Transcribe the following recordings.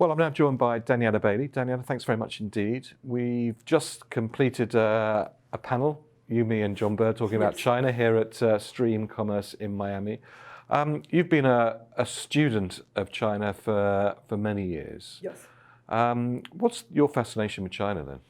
Well, I'm now joined by Danielle Bailey. Danielle, thanks very much indeed. We've just completed a panel, you, me and John Bird, talking about China here at Stream Commerce in Miami. You've been a student of China for many years. Yes. What's your fascination with China then?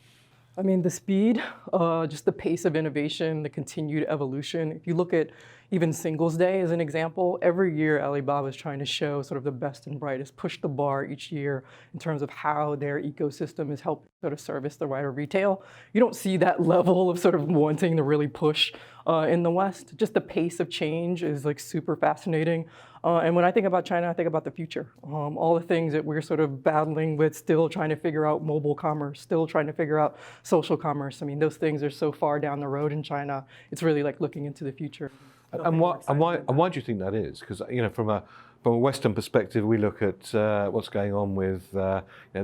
I mean, the speed, just the pace of innovation, the continued evolution. If you look at even Singles Day as an example, every year Alibaba is trying to show sort of the best and brightest, push the bar each year in terms of how their ecosystem is helping sort of service the wider retail. You don't see that level of sort of wanting to really push in the West. Just the pace of change is like super fascinating. And when I think about China, I think about the future. All the things that we're sort of battling with, still trying to figure out mobile commerce, still trying to figure out social commerce. I mean, those things are so far down the road in China. It's really like looking into the future. And why do you think that is? Because from a Western perspective, we look at what's going on with the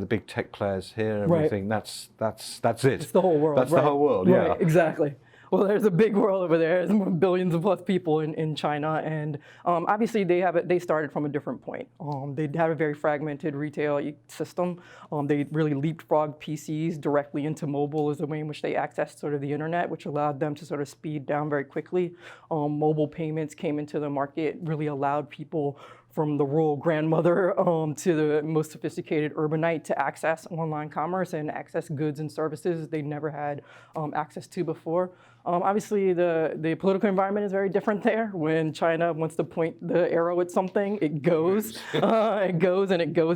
big tech players here, and we think that's it. It's the whole world. That's the whole world. Yeah, right, exactly. Well, there's a big world over there. There's billions of plus people in China, and obviously they started from a different point. They have a very fragmented retail system. They really leapfrogged PCs directly into mobile as the way in which they accessed sort of the internet, which allowed them to sort of speed down very quickly. Mobile payments came into the market, really allowed people from the rural grandmother to the most sophisticated urbanite to access online commerce and access goods and services they never had access to before. Obviously, the political environment is very different there. When China wants to point the arrow at something, it goes. It goes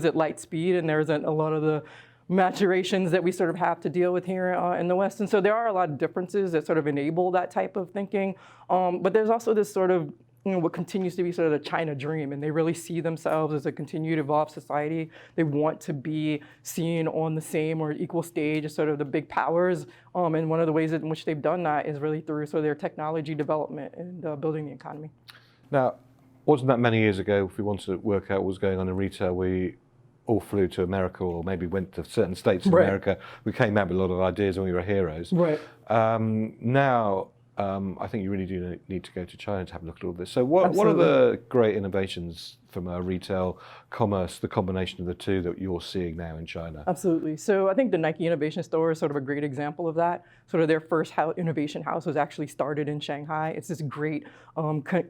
at light speed, and there's a lot of the maturations that we sort of have to deal with here in the West. And so there are a lot of differences that sort of enable that type of thinking. But there's also this sort of what continues to be sort of the China dream, and they really see themselves as a continued evolved society. They want to be seen on the same or equal stage as sort of the big powers, and one of the ways in which they've done that is really through sort of their technology development and building the economy. Now, wasn't that many years ago, if we wanted to work out what was going on in retail, we all flew to America or maybe went to certain states in America. We came out with a lot of ideas and we were heroes. Right. Now, I think you really do need to go to China to have a look at all this. So what are the great innovations from a retail commerce, the combination of the two that you're seeing now in China? Absolutely. So I think the Nike Innovation Store is sort of a great example of that. Sort of their first innovation house was actually started in Shanghai. It's this great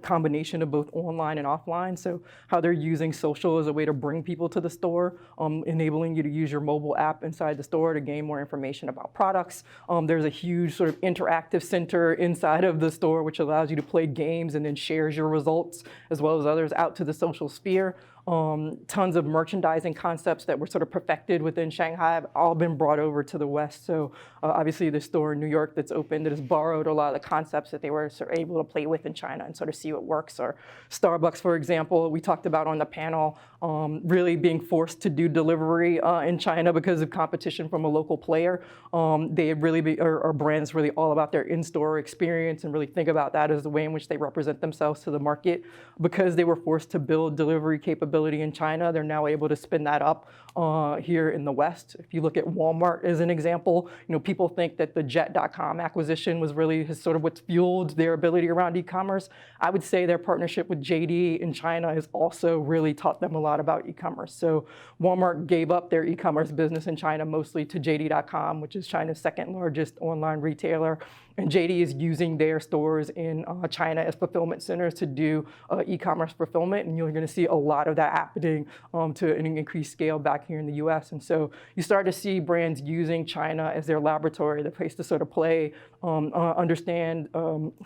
combination of both online and offline. So how they're using social as a way to bring people to the store, enabling you to use your mobile app inside the store to gain more information about products. There's a huge sort of interactive center inside of the store, which allows you to play games and then shares your results as well as others out to the social sphere. Tons of merchandising concepts that were sort of perfected within Shanghai have all been brought over to the West. So obviously the store in New York that's opened that has borrowed a lot of the concepts that they were sort of able to play with in China and sort of see what works. Or Starbucks, for example, we talked about on the panel, really being forced to do delivery in China because of competition from a local player. They really are brands really all about their in-store experience and really think about that as the way in which they represent themselves to the market. Because they were forced to build delivery capability in China, they're now able to spin that up here in the West. If you look at Walmart as an example, people think that the Jet.com acquisition was really sort of what's fueled their ability around e-commerce. I would say their partnership with JD in China has also really taught them a lot about e-commerce. So Walmart gave up their e-commerce business in China mostly to JD.com, which is China's second largest online retailer. And JD is using their stores in China as fulfillment centers to do e-commerce fulfillment. And you're going to see a lot of that happening to an increased scale back here in the US. And so you start to see brands using China as their laboratory, the place to sort of play, understand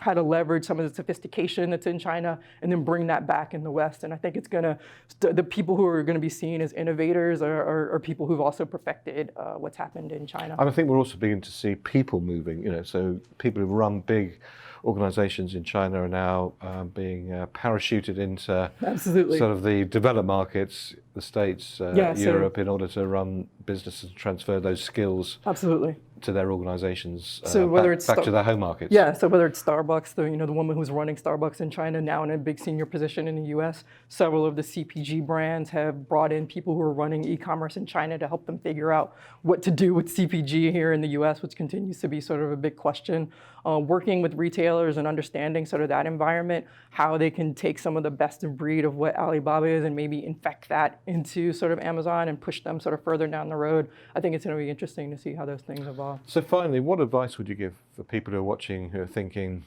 how to leverage some of the sophistication that's in China, and then bring that back in the West. And I think it's going to, the people who are going to be seen as innovators are people who've also perfected what's happened in China. And I think we're also beginning to see people moving, so people who run big organizations in China are now being parachuted into sort of the developed markets, the States, Europe, in order to run businesses and transfer those skills. Absolutely. to their organizations So whether back, it's back to their home markets? Yeah, so whether it's Starbucks, the woman who's running Starbucks in China now in a big senior position in the U.S., several of the CPG brands have brought in people who are running e-commerce in China to help them figure out what to do with CPG here in the U.S., which continues to be sort of a big question. Working with retailers and understanding sort of that environment, how they can take some of the best of breed of what Alibaba is and maybe infect that into sort of Amazon and push them sort of further down the road. I think it's going to be interesting to see how those things evolve. So finally, what advice would you give for people who are watching, who are thinking,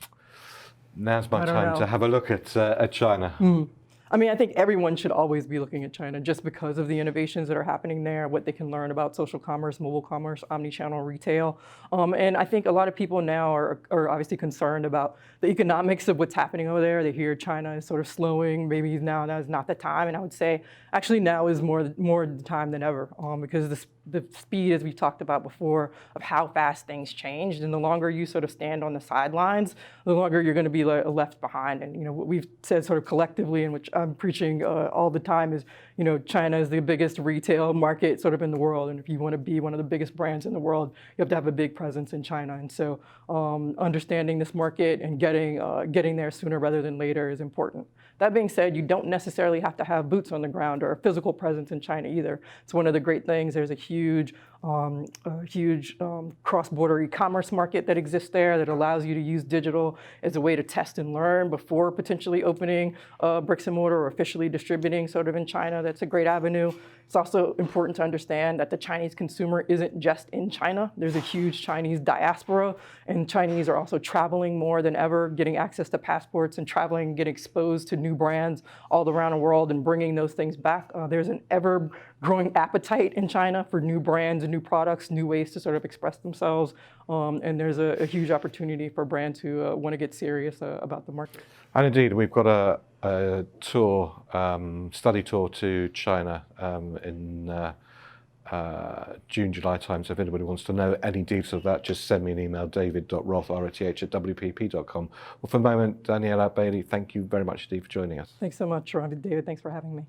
now's my time to have a look at China? I mean, I think everyone should always be looking at China just because of the innovations that are happening there, what they can learn about social commerce, mobile commerce, omni-channel retail. And I think a lot of people now are obviously concerned about the economics of what's happening over there. They hear China is sort of slowing, maybe now is not the time. And I would say actually now is more the time than ever because the speed, as we talked about before, of how fast things changed. And the longer you sort of stand on the sidelines, the longer you're going to be left behind. And what we've said sort of collectively, and which I'm preaching all the time, is China is the biggest retail market sort of in the world. And if you want to be one of the biggest brands in the world, you have to have a big presence in China. And so understanding this market and getting there sooner rather than later is important. That being said, you don't necessarily have to have boots on the ground or a physical presence in China either. It's one of the great things. There's a huge cross-border e-commerce market that exists there that allows you to use digital as a way to test and learn before potentially opening bricks and mortar or officially distributing sort of in China. That's a great avenue. It's also important to understand that the Chinese consumer isn't just in China. There's a huge Chinese diaspora, and Chinese are also traveling more than ever, getting access to passports and traveling, getting exposed to new brands all around the world and bringing those things back. There's an ever-growing appetite in China for new brands and new products, new ways to sort of express themselves. And there's a huge opportunity for brands who want to get serious about the market. And indeed, we've got a tour, study tour to China in June, July time. So if anybody wants to know any details of that, just send me an email, david.roth@wpp.com. Well, for the moment, Danielle Bailey, thank you very much indeed for joining us. Thanks so much, David. Thanks for having me.